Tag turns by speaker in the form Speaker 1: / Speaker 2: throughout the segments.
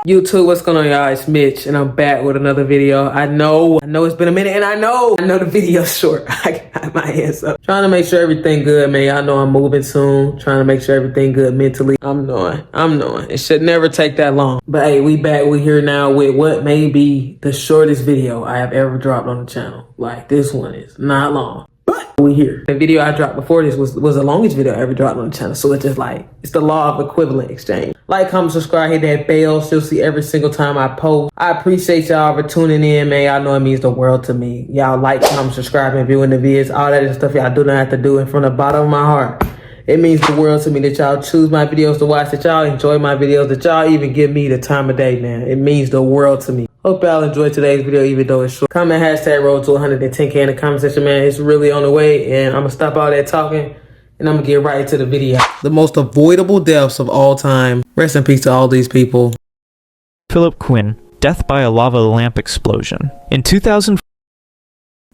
Speaker 1: YouTube, what's going on, y'all? It's Mitch, and I'm back with another video. I know it's been a minute, and I know the video's short. I got my hands up. Trying to make sure everything good, man. Y'all know I'm moving soon. Trying to make sure everything good mentally. I'm knowing. It should never take that long. But hey, we back. We here now with what may be the shortest video I have ever dropped on the channel. Like, this one is not long. We here. The video I dropped before this was the longest video I ever dropped on the channel. So it's just like, it's the law of equivalent exchange. Like, comment, subscribe, hit that bell. So you'll see every single time I post. I appreciate y'all for tuning in, man. Y'all know it means the world to me. Y'all like, comment, subscribe, and viewing the vids. All that stuff y'all do not have to do. And from the bottom of my heart, it means the world to me that y'all choose my videos to watch, that y'all enjoy my videos, that y'all even give me the time of day, man. It means the world to me. Hope y'all enjoyed today's video, even though it's short. Comment hashtag road to 110K in the comment section, man. It's really on the way, and I'm gonna stop all that talking, and I'm gonna get right into the video. The most avoidable deaths of all time. Rest in peace to all these people.
Speaker 2: Philip Quinn, death by a lava lamp explosion. In 2004,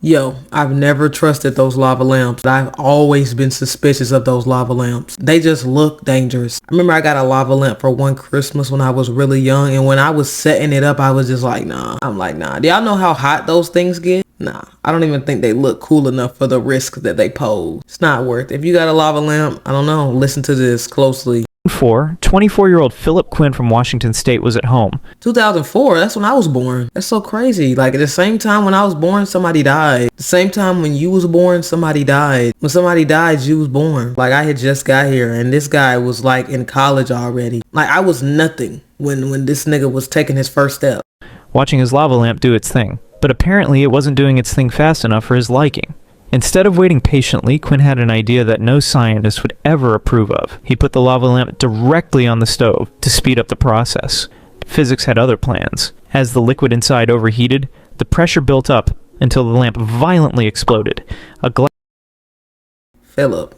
Speaker 1: Yo, I've never trusted those lava lamps. I've always been suspicious of those lava lamps. They just look dangerous. I remember I got a lava lamp for one Christmas when I was really young, and when I was setting it up, I was just like, nah. I'm like, nah. Do y'all know how hot those things get? Nah, I don't even think they look cool enough for the risk that they pose. It's not worth it. If you got a lava lamp, I don't know, listen to this closely.
Speaker 2: 24-year-old Philip Quinn from Washington State was at home.
Speaker 1: 2004, that's when I was born. That's so crazy. Like, at the same time when I was born, somebody died. The same time when you was born, somebody died. When somebody died, you was born. Like, I had just got here, and this guy was like in college already. Like, I was nothing when this nigga was taking his first step.
Speaker 2: Watching his lava lamp do its thing. But apparently it wasn't doing its thing fast enough for his liking. Instead of waiting patiently, Quinn had an idea that no scientist would ever approve of. He put the lava lamp directly on the stove to speed up the process. Physics had other plans. As the liquid inside overheated, the pressure built up until the lamp violently exploded.
Speaker 1: Philip.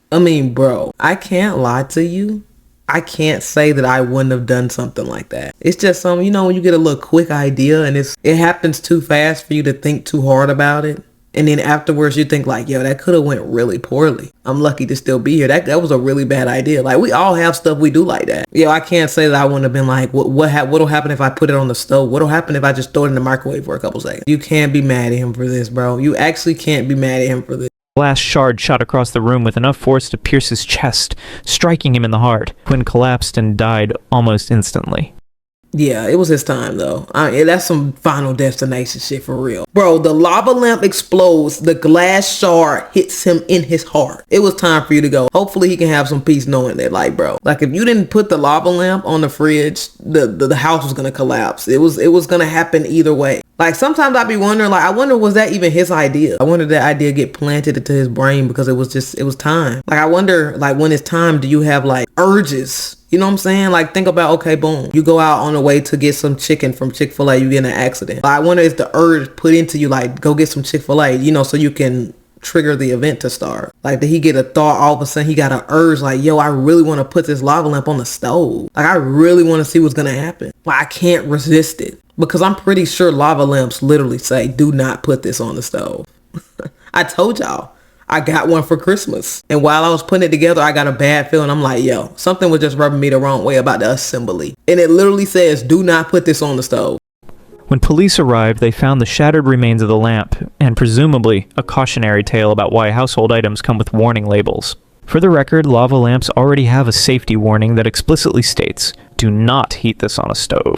Speaker 1: Bro, I can't lie to you. I can't say that I wouldn't have done something like that. It's just something, you know, when you get a little quick idea and it happens too fast for you to think too hard about it. And then afterwards you think like, yo, that could have went really poorly. I'm lucky to still be here. That was a really bad idea. Like, we all have stuff we do like that. Yo, I can't say that I wouldn't have been like, what'll happen if I put it on the stove? What'll happen if I just throw it in the microwave for a couple seconds? You can't be mad at him for this, bro. You actually can't be mad at him for this.
Speaker 2: Glass shard shot across the room with enough force to pierce his chest, striking him in the heart. Quinn collapsed and died almost instantly.
Speaker 1: Yeah, it was his time though. That's some Final Destination shit for real. Bro, the lava lamp explodes. The glass shard hits him in his heart. It was time for you to go. Hopefully he can have some peace knowing that, like, bro, like, if you didn't put the lava lamp on the fridge, the house was gonna collapse. It was gonna happen either way. Like, sometimes I'd be wondering, like, I wonder, was that even his idea? I wonder that idea get planted into his brain because it was time. Like, I wonder, like, when it's time, do you have like urges? You know what I'm saying? Like, think about, okay, boom, you go out on the way to get some chicken from Chick-fil-A, you get in an accident. I wonder if the urge put into you, like, go get some Chick-fil-A, you know, so you can trigger the event to start. Like, did he get a thought, all of a sudden he got an urge, like, yo, I really want to put this lava lamp on the stove. Like, I really want to see what's gonna happen. Like, I can't resist it. Because I'm pretty sure lava lamps literally say, do not put this on the stove. I told y'all. I got one for Christmas. And while I was putting it together, I got a bad feeling. I'm like, yo, something was just rubbing me the wrong way about the assembly. And it literally says, do not put this on the stove.
Speaker 2: When police arrived, they found the shattered remains of the lamp, and presumably a cautionary tale about why household items come with warning labels. For the record, lava lamps already have a safety warning that explicitly states, do not heat this on a stove.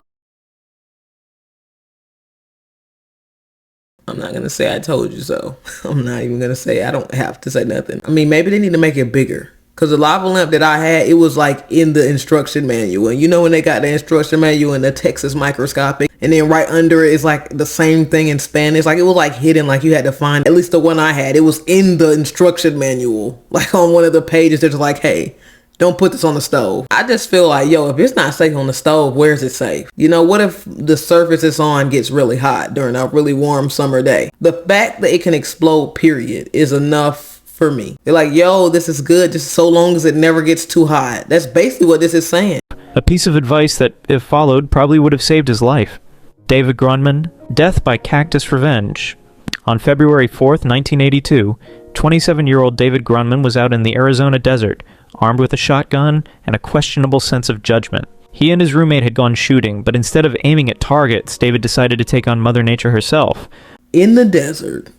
Speaker 1: I'm not going to say I told you so. I'm not even going to say, I don't have to say nothing. I mean, maybe they need to make it bigger. Because the lava lamp that I had, it was like in the instruction manual. And you know when they got the instruction manual in the Texas microscopic, and then right under it is like the same thing in Spanish. Like, it was like hidden, like you had to find, at least the one I had, it was in the instruction manual. Like on one of the pages, they're just like, hey, don't put this on the stove. I just feel like, yo, if it's not safe on the stove, where is it safe? You know, what if the surface it's on gets really hot during a really warm summer day? The fact that it can explode, period, is enough for me. They're like, yo, this is good just so long as it never gets too hot. That's basically what this is saying.
Speaker 2: A piece of advice that, if followed, probably would have saved his life. David Gruntman, death by cactus revenge. On February 4th, 1982, 27-year-old David Gruntman was out in the Arizona desert, armed with a shotgun and a questionable sense of judgment. He and his roommate had gone shooting, but instead of aiming at targets, David decided to take on Mother Nature herself.
Speaker 1: In the desert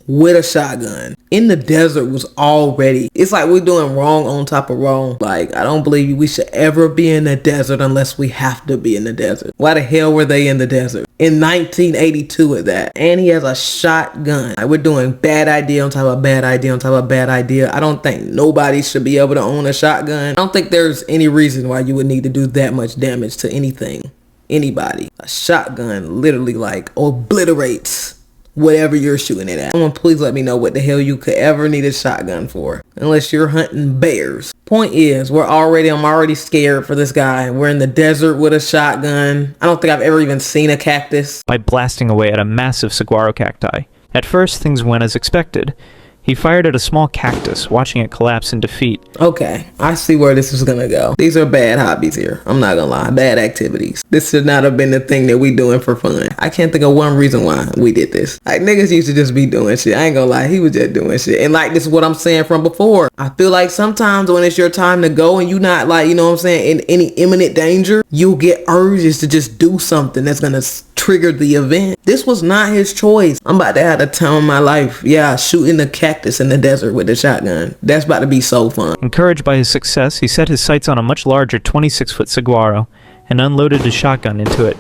Speaker 1: with a shotgun. In the desert was already, it's like we're doing wrong on top of wrong. Like, I don't believe we should ever be in the desert unless we have to be in the desert. Why the hell were they in the desert? In 1982 at that. And he has a shotgun. Like, we're doing bad idea on top of bad idea on top of bad idea. I don't think nobody should be able to own a shotgun. I don't think there's any reason why you would need to do that much damage to anything. Anybody. A shotgun literally like obliterates whatever you're shooting it at. Someone please let me know what the hell you could ever need a shotgun for. Unless you're hunting bears. Point is, I'm already scared for this guy. We're in the desert with a shotgun. I don't think I've ever even seen a cactus.
Speaker 2: By blasting away at a massive saguaro cacti. At first, things went as expected. He fired at a small cactus, watching it collapse in defeat.
Speaker 1: Okay, I see where this is gonna go. These are bad hobbies here. I'm not gonna lie, bad activities. This should not have been the thing that we doing for fun. I can't think of one reason why we did this. Like, niggas used to just be doing shit. I ain't gonna lie, he was just doing shit. And like, this is what I'm saying from before. I feel like sometimes when it's your time to go and you not like, you know what I'm saying, in any imminent danger, you'll get urges to just do something that's gonna trigger the event. This was not his choice. I'm about to have the time of my life. Yeah, shooting the cactus in the desert with the shotgun. That's about to be so fun.
Speaker 2: Encouraged by his success, he set his sights on a much larger 26-foot saguaro and unloaded his shotgun into it.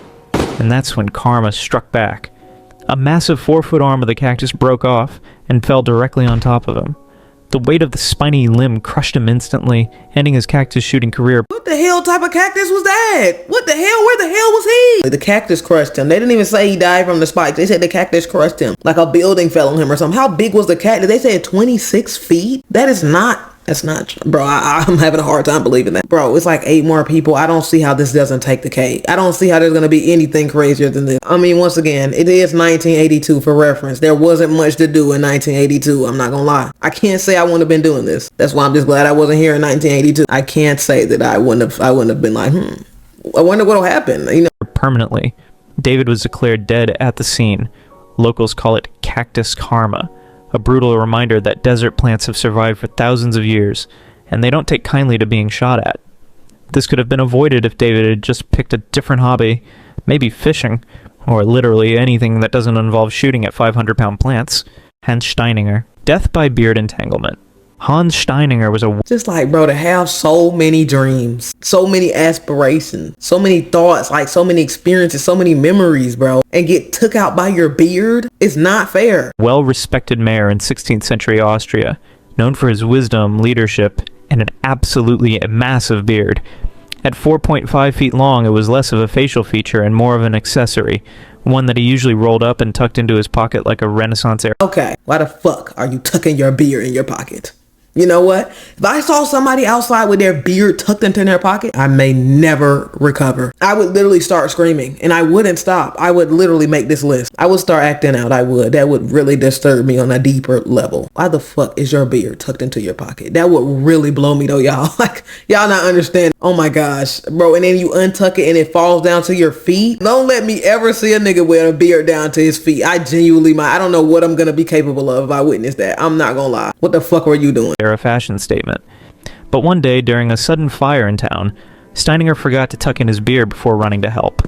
Speaker 2: And that's when karma struck back. A massive 4-foot arm of the cactus broke off and fell directly on top of him. The weight of the spiny limb crushed him instantly, ending his cactus shooting career.
Speaker 1: What the hell type of cactus was that? What the hell? Where the hell was he? The cactus crushed him. They didn't even say he died from the spikes. They said the cactus crushed him. Like a building fell on him or something. How big was the cactus? They said 26 feet? That's not true. Bro, I'm having a hard time believing that. Bro, it's like 8 more people. I don't see how this doesn't take the cake. I don't see how there's going to be anything crazier than this. I mean, once again, it is 1982 for reference. There wasn't much to do in 1982. I'm not going to lie. I can't say I wouldn't have been doing this. That's why I'm just glad I wasn't here in 1982. I can't say that I wouldn't have been like, I wonder what'll happen, you know.
Speaker 2: Permanently. David was declared dead at the scene. Locals call it cactus karma. A brutal reminder that desert plants have survived for thousands of years, and they don't take kindly to being shot at. This could have been avoided if David had just picked a different hobby, maybe fishing, or literally anything that doesn't involve shooting at 500-pound plants. Hence Steininger. Death by beard entanglement. Hans Steininger was a...
Speaker 1: Just like, bro, to have so many dreams, so many aspirations, so many thoughts, like so many experiences, so many memories, bro, and get took out by your beard, it's not fair.
Speaker 2: Well-respected mayor in 16th century Austria, known for his wisdom, leadership, and an absolutely massive beard. At 4.5 feet long, it was less of a facial feature and more of an accessory, one that he usually rolled up and tucked into his pocket like a Renaissance era.
Speaker 1: Okay, why the fuck are you tucking your beard in your pocket? You know what? If I saw somebody outside with their beard tucked into their pocket, I may never recover. I would literally start screaming and I wouldn't stop. I would literally make this list. I would start acting out. I would. That would really disturb me on a deeper level. Why the fuck is your beard tucked into your pocket? That would really blow me though, y'all. Like, y'all not understand. Oh my gosh, bro. And then you untuck it and it falls down to your feet. Don't let me ever see a nigga with a beard down to his feet. I genuinely might. I don't know what I'm going to be capable of if I witness that. I'm not going to lie. What the fuck were you doing?
Speaker 2: A fashion statement. But one day, during a sudden fire in town, Steininger forgot to tuck in his beard before running to help.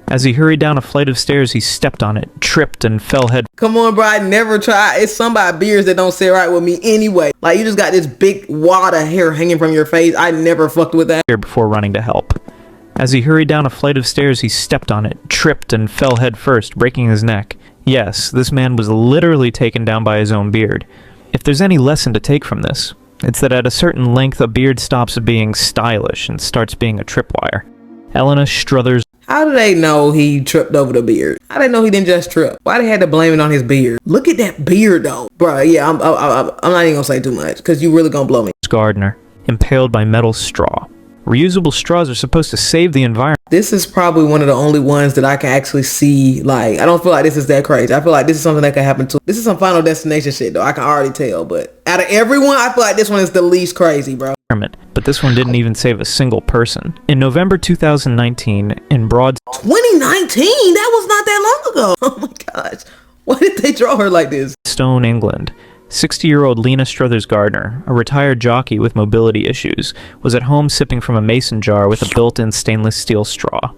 Speaker 2: As he hurried down a flight of stairs, he stepped on it, tripped, and fell head.
Speaker 1: Come on, bro, I never try. It's somebody beards that don't sit right with me anyway. Like, you just got this big wad of hair hanging from your face. I never fucked with that.
Speaker 2: Before running to help. As he hurried down a flight of stairs, he stepped on it, tripped, and fell head first, breaking his neck. Yes, this man was literally taken down by his own beard. If there's any lesson to take from this, it's that at a certain length, a beard stops being stylish and starts being a tripwire. Elena Struthers.
Speaker 1: How do they know he tripped over the beard? How do they know he didn't just trip? Why they had to blame it on his beard? Look at that beard though. Bro, yeah, I'm not even gonna say too much because you really gonna blow me.
Speaker 2: Gardner, impaled by metal straw. Reusable straws are supposed to save the environment.
Speaker 1: This is probably one of the only ones that I can actually see. Like, I don't feel like this is that crazy. I feel like this is something that could happen to. This is some Final Destination shit though. I can already tell. But out of everyone, I feel like this one is the least crazy, bro.
Speaker 2: But this one didn't even save a single person. In November 2019, in Broad...
Speaker 1: 2019? That was not that long ago. Oh my gosh. Why did they draw her like this?
Speaker 2: Stone, England. 60-year-old Lena Struthers Gardner, a retired jockey with mobility issues, was at home sipping from a mason jar with a built-in stainless steel straw.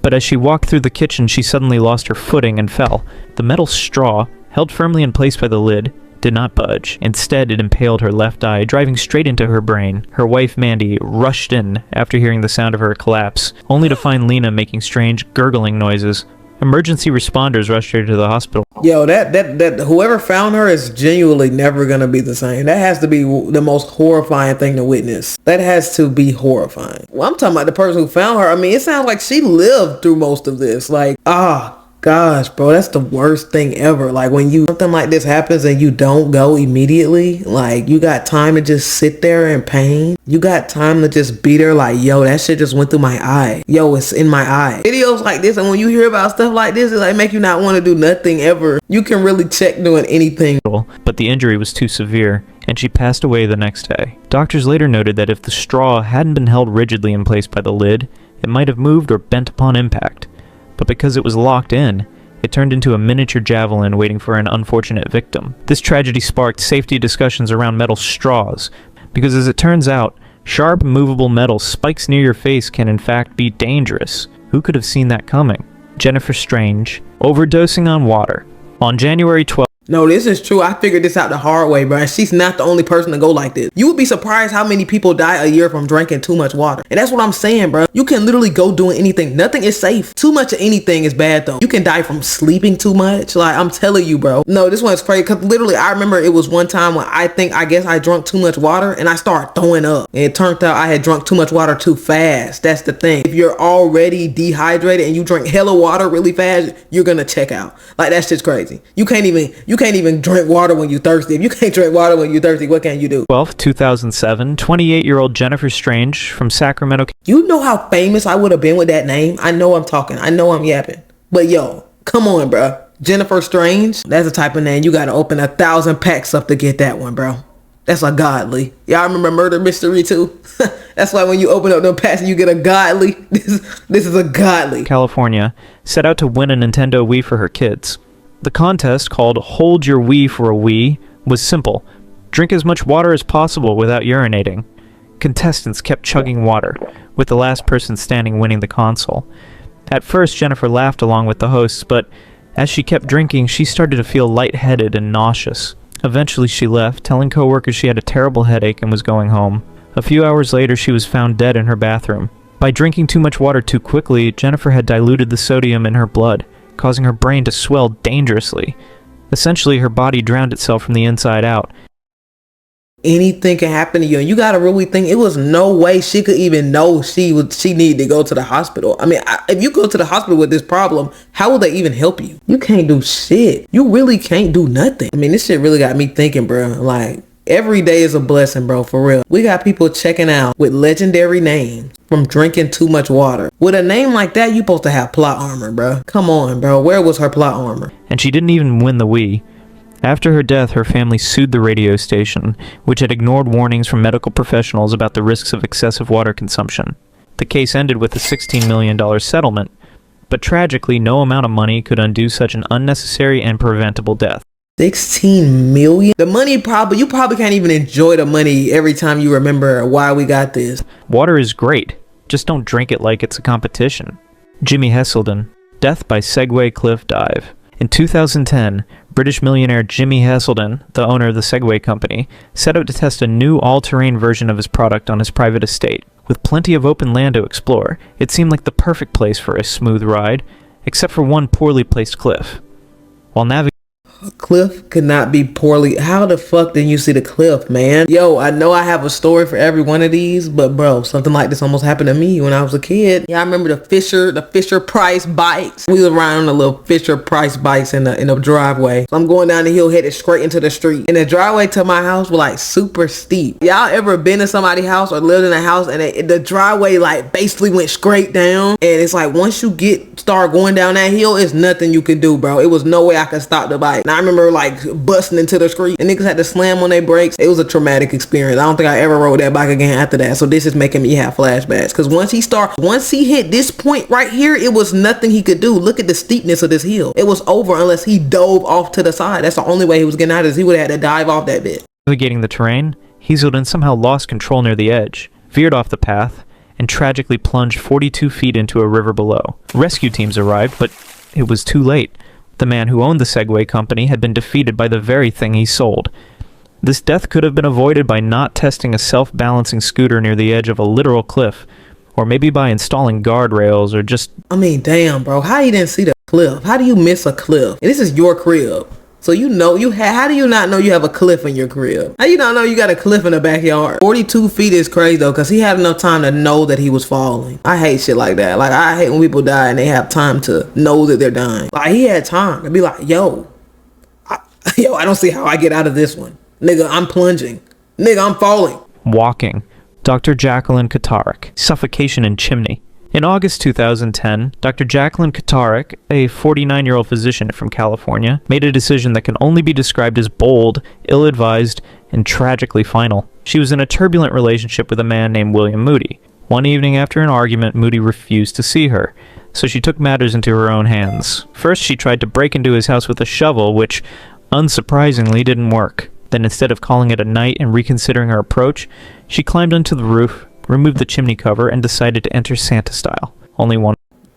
Speaker 2: But as she walked through the kitchen, she suddenly lost her footing and fell. The metal straw, held firmly in place by the lid, did not budge. Instead, it impaled her left eye, driving straight into her brain. Her wife, Mandy, rushed in after hearing the sound of her collapse, only to find Lena making strange, gurgling noises. Emergency responders rushed her to the hospital.
Speaker 1: Yo, that whoever found her is genuinely never gonna be the same. That has to be the most horrifying thing to witness. That has to be horrifying. Well, I'm talking about the person who found her. I mean, it sounds like she lived through most of this. Like, gosh, bro, that's the worst thing ever. Like, when something like this happens and you don't go immediately, like, you got time to just sit there in pain. You got time to just be there like, yo, that shit just went through my eye. Yo, it's in my eye. Videos like this, and when you hear about stuff like this, it like make you not want to do nothing ever. You can really check doing anything.
Speaker 2: But the injury was too severe, and she passed away the next day. Doctors later noted that if the straw hadn't been held rigidly in place by the lid, it might have moved or bent upon impact. But because it was locked in, it turned into a miniature javelin waiting for an unfortunate victim. This tragedy sparked safety discussions around metal straws, because as it turns out, sharp, movable metal spikes near your face can in fact be dangerous. Who could have seen that coming? Jennifer Strange, overdosing on water. On January 12th,
Speaker 1: No, this is true. I figured this out the hard way, bro. She's not the only person to go like this. You would be surprised how many people die a year from drinking too much water. And that's what I'm saying, bro. You can literally go doing anything. Nothing is safe. Too much of anything is bad, though. You can die from sleeping too much. Like, I'm telling you, bro. No, this one's crazy. Because literally, I remember it was one time when I guess I drunk too much water and I started throwing up. And it turned out I had drunk too much water too fast. That's the thing. If you're already dehydrated and you drink hella water really fast, you're going to check out. Like, that's just crazy. You can't even drink water when you're thirsty. If you can't drink water when you're thirsty, what can you do?
Speaker 2: 2007, 28-year-old Jennifer Strange from Sacramento.
Speaker 1: You know how famous I would have been with that name? I know I'm talking. I know I'm yapping. But yo, come on, bro. Jennifer Strange, that's the type of name you got to open 1,000 packs up to get that one, bro. That's a godly. Y'all remember Murder Mystery too? That's why when you open up them packs and you get a godly, this is a godly.
Speaker 2: California, set out to win a Nintendo Wii for her kids. The contest, called Hold Your Wii for a Wii, was simple. Drink as much water as possible without urinating. Contestants kept chugging water, with the last person standing winning the console. At first, Jennifer laughed along with the hosts, but as she kept drinking, she started to feel lightheaded and nauseous. Eventually, she left, telling coworkers she had a terrible headache and was going home. A few hours later, she was found dead in her bathroom. By drinking too much water too quickly, Jennifer had diluted the sodium in her blood, causing her brain to swell dangerously. Essentially, her body drowned itself from the inside out.
Speaker 1: Anything can happen to you, and you gotta really think it was no way she could even know she needed to go to the hospital. I mean, if you go to the hospital with this problem, how will they even help you? You can't do shit. You really can't do nothing. I mean, this shit really got me thinking, bro. Like, every day is a blessing, bro, for real. We got people checking out with legendary names from drinking too much water. With a name like that, you supposed to have plot armor, bro. Come on, bro. Where was her plot armor?
Speaker 2: And she didn't even win the Wii. After her death, her family sued the radio station, which had ignored warnings from medical professionals about the risks of excessive water consumption. The case ended with a $16 million settlement, but tragically, no amount of money could undo such an unnecessary and preventable death.
Speaker 1: 16 million? The money you probably can't even enjoy the money every time you remember why we got this.
Speaker 2: Water is great, just don't drink it like it's a competition. Jimmy Hesseldon, death by Segway cliff dive. In 2010, British millionaire Jimmy Hesseldon, the owner of the Segway company, set out to test a new all-terrain version of his product on his private estate. With plenty of open land to explore, it seemed like the perfect place for a smooth ride, except for one poorly placed cliff. While navigating,
Speaker 1: A cliff could not be poorly. How the fuck didn't you see the cliff, man? Yo, I know I have a story for every one of these, but bro, something like this almost happened to me when I was a kid. Yeah, I remember the Fisher Price bikes. We was riding on the little Fisher Price bikes in the driveway. So I'm going down the hill, headed straight into the street. And the driveway to my house was like super steep. Y'all ever been to somebody's house or lived in a house and the driveway like basically went straight down? And it's like once you start going down that hill, it's nothing you could do, bro. It was no way I could stop the bike. And I remember like busting into the street and niggas had to slam on their brakes. It was a traumatic experience. I don't think I ever rode that bike again after that. So this is making me have flashbacks. Cause once he hit this point right here, it was nothing he could do. Look at the steepness of this hill. It was over unless he dove off to the side. That's the only way he was getting out of this. He would have had to dive off that bit.
Speaker 2: Navigating the terrain, Hesseldon somehow lost control near the edge, veered off the path, and tragically plunged 42 feet into a river below. Rescue teams arrived, but it was too late. The man who owned the Segway company had been defeated by the very thing he sold. This death could have been avoided by not testing a self-balancing scooter near the edge of a literal cliff, or maybe by installing guardrails, or just...
Speaker 1: I mean, damn, bro. How you didn't see the cliff? How do you miss a cliff? And this is your crib. So you know how do you not know you have a cliff in your crib? How you not know you got a cliff in the backyard? 42 feet is crazy though, because he had enough time to know that he was falling. I hate shit like that. Like, I hate when people die and they have time to know that they're dying. Like, he had time to be like, yo, I don't see how I get out of this one. Nigga, I'm plunging. Nigga, I'm falling.
Speaker 2: Walking. Dr. Jacqueline Qataric. Suffocation in chimney. In August 2010, Dr. Jacqueline Qataric, a 49-year-old physician from California, made a decision that can only be described as bold, ill-advised, and tragically final. She was in a turbulent relationship with a man named William Moody. One evening after an argument, Moody refused to see her, so she took matters into her own hands. First, she tried to break into his house with a shovel, which, unsurprisingly, didn't work. Then, instead of calling it a night and reconsidering her approach, she climbed onto the roof, removed the chimney cover, and decided to enter Santa style. Only one.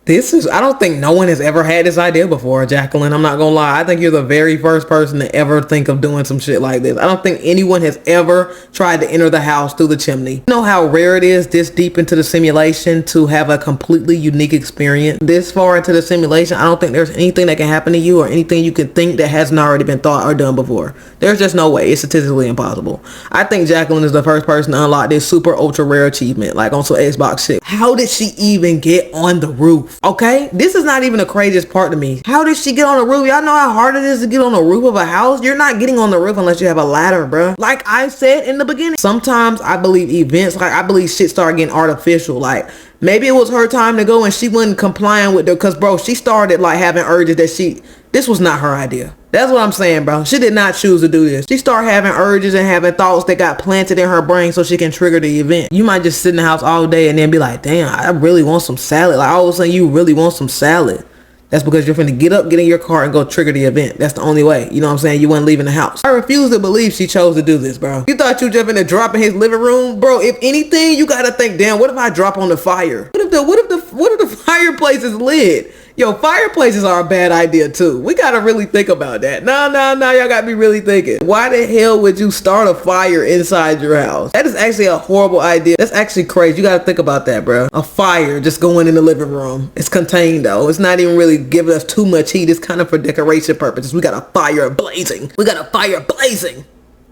Speaker 1: I don't think no one has ever had this idea before, Jacqueline. I'm not gonna lie. I think you're the very first person to ever think of doing some shit like this. I don't think anyone has ever tried to enter the house through the chimney. You know how rare it is this deep into the simulation to have a completely unique experience? This far into the simulation, I don't think there's anything that can happen to you or anything you can think that hasn't already been thought or done before. There's just no way. It's statistically impossible. I think Jacqueline is the first person to unlock this super ultra rare achievement, like on some Xbox shit. How did she even get on the roof? Okay, this is not even the craziest part to me. How did she get on the roof? Y'all know how hard it is to get on the roof of a house? You're not getting on the roof unless you have a ladder, bruh. Like I said in the beginning, sometimes I believe events, like I believe shit started getting artificial. Like maybe it was her time to go and she wasn't complying with cause bro, she started like having urges that this was not her idea. That's what I'm saying, bro. She did not choose to do this. She started having urges and having thoughts that got planted in her brain so she can trigger the event. You might just sit in the house all day and then be like, damn, I really want some salad. Like all of a sudden you really want some salad. That's because you're finna get up, get in your car, and go trigger the event. That's the only way. You know what I'm saying? You weren't leaving the house. I refuse to believe she chose to do this, bro. You thought you just finna drop in his living room? Bro, if anything, you gotta think, damn, what if I drop on the fire? What if the fireplace is lit? Yo, fireplaces are a bad idea too. We gotta really think about that. No, y'all gotta be really thinking. Why the hell would you start a fire inside your house? That is actually a horrible idea. That's actually crazy. You gotta think about that, bro. A fire just going in the living room. It's contained though. It's not even really giving us too much heat. It's kind of for decoration purposes. We got a fire blazing.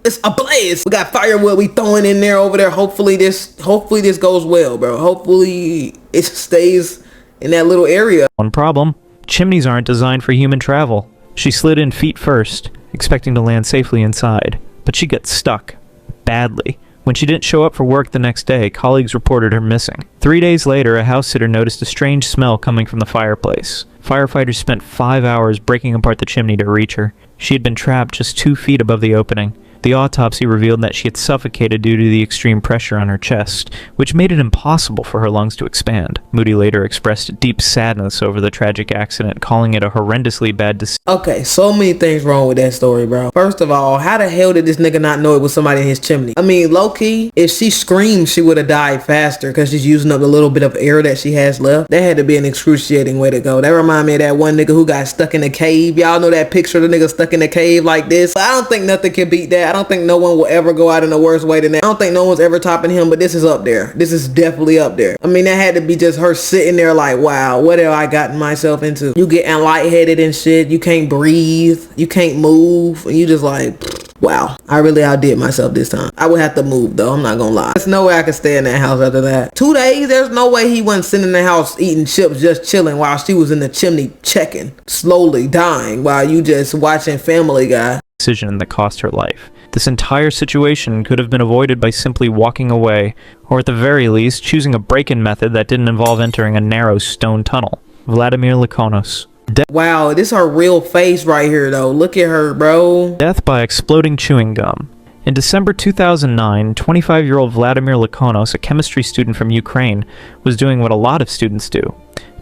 Speaker 1: It's ablaze. We got firewood we throwing in there over there. Hopefully this goes well, bro. Hopefully it stays in that little area.
Speaker 2: One problem. Chimneys aren't designed for human travel. She slid in feet first, expecting to land safely inside, but she got stuck. Badly. When she didn't show up for work the next day, colleagues reported her missing. 3 days later, a house sitter noticed a strange smell coming from the fireplace. Firefighters spent 5 hours breaking apart the chimney to reach her. She had been trapped just 2 feet above the opening. The autopsy revealed that she had suffocated due to the extreme pressure on her chest, which made it impossible for her lungs to expand. Moody later expressed deep sadness over the tragic accident, calling it a horrendously bad decision.
Speaker 1: Okay, so many things wrong with that story, bro. First of all, how the hell did this nigga not know it was somebody in his chimney? I mean, low-key, if she screamed, she would have died faster because she's using up the little bit of air that she has left. That had to be an excruciating way to go. That remind me of that one nigga who got stuck in a cave. Y'all know that picture of the nigga stuck in a cave like this? I don't think nothing can beat that. I don't think no one will ever go out in a worse way than that. I don't think no one's ever topping him, but this is up there. This is definitely up there. I mean, that had to be just her sitting there like, wow, what have I gotten myself into? You getting lightheaded and shit. You can't breathe. You can't move. And you just like, wow, I really outdid myself this time. I would have to move though. I'm not gonna lie. There's no way I could stay in that house after that. 2 days, there's no way he wasn't sitting in the house eating chips, just chilling while she was in the chimney checking, slowly dying while you just watching Family Guy.
Speaker 2: Decision that cost her life. This entire situation could have been avoided by simply walking away, or at the very least, choosing a break-in method that didn't involve entering a narrow stone tunnel. Vladimir Laconos.
Speaker 1: Wow, this her real face right here, though. Look at her, bro.
Speaker 2: Death by exploding chewing gum. In December 2009, 25-year-old Vladimir Laconos, a chemistry student from Ukraine, was doing what a lot of students do,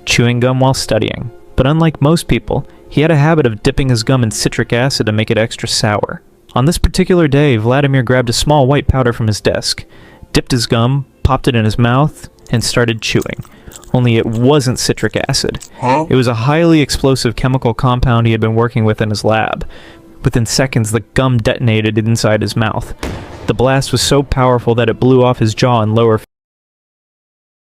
Speaker 2: chewing gum while studying. But unlike most people, he had a habit of dipping his gum in citric acid to make it extra sour. On this particular day, Vladimir grabbed a small white powder from his desk, dipped his gum, popped it in his mouth, and started chewing. Only it wasn't citric acid. It was a highly explosive chemical compound he had been working with in his lab. Within seconds, the gum detonated inside his mouth. The blast was so powerful that it blew off his jaw and lower.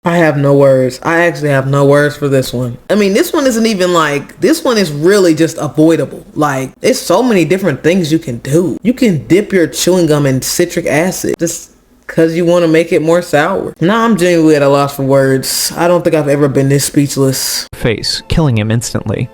Speaker 1: I have no words. I actually have no words for this one. I mean, this one isn't even like, this one is really just avoidable. Like, there's so many different things you can do. You can dip your chewing gum in citric acid just because you want to make it more sour. Nah, I'm genuinely at a loss for words. I don't think I've ever been this speechless.
Speaker 2: Face, killing him instantly.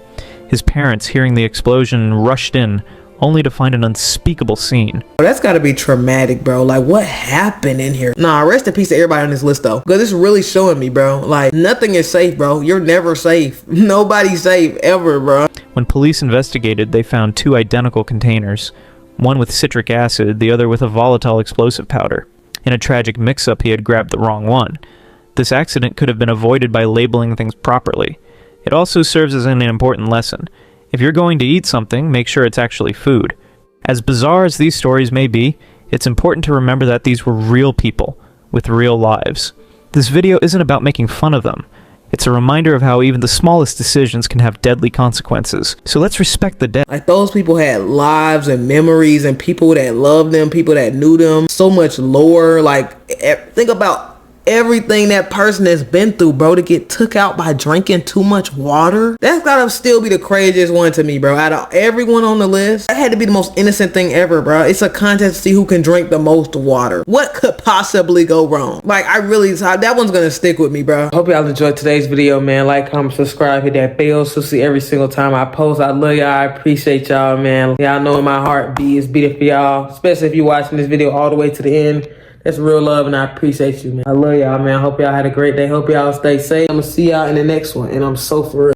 Speaker 2: His parents, hearing the explosion, rushed in, only to find an unspeakable scene.
Speaker 1: That's gotta be traumatic, bro. Like, what happened in here? Nah, rest in peace to everybody on this list, though. Because it's really showing me, bro. Like, nothing is safe, bro. You're never safe. Nobody's safe, ever, bro.
Speaker 2: When police investigated, they found two identical containers. One with citric acid, the other with a volatile explosive powder. In a tragic mix-up, he had grabbed the wrong one. This accident could have been avoided by labeling things properly. It also serves as an important lesson. If you're going to eat something, make sure it's actually food. As bizarre as these stories may be, it's important to remember that these were real people, with real lives. This video isn't about making fun of them. It's a reminder of how even the smallest decisions can have deadly consequences. So let's respect the dead.
Speaker 1: Like, those people had lives and memories and people that loved them, people that knew them. So much lore. Like, think about everything that person has been through, bro, to get took out by drinking too much water. That's gotta still be the craziest one to me, bro. Out of everyone on the list, that had to be the most innocent thing ever, bro. It's a contest to see who can drink the most water. What could possibly go wrong? Like, that one's gonna stick with me, bro. Hope y'all enjoyed today's video, man. Like, comment, subscribe, hit that bell so see every single time I post. I love y'all. I appreciate y'all, man. Y'all know my heart is beating for y'all, especially if you're watching this video all the way to the end. That's real love, and I appreciate you, man. I love y'all, man. I hope y'all had a great day. Hope y'all stay safe. I'm gonna see y'all in the next one, and I'm so for real.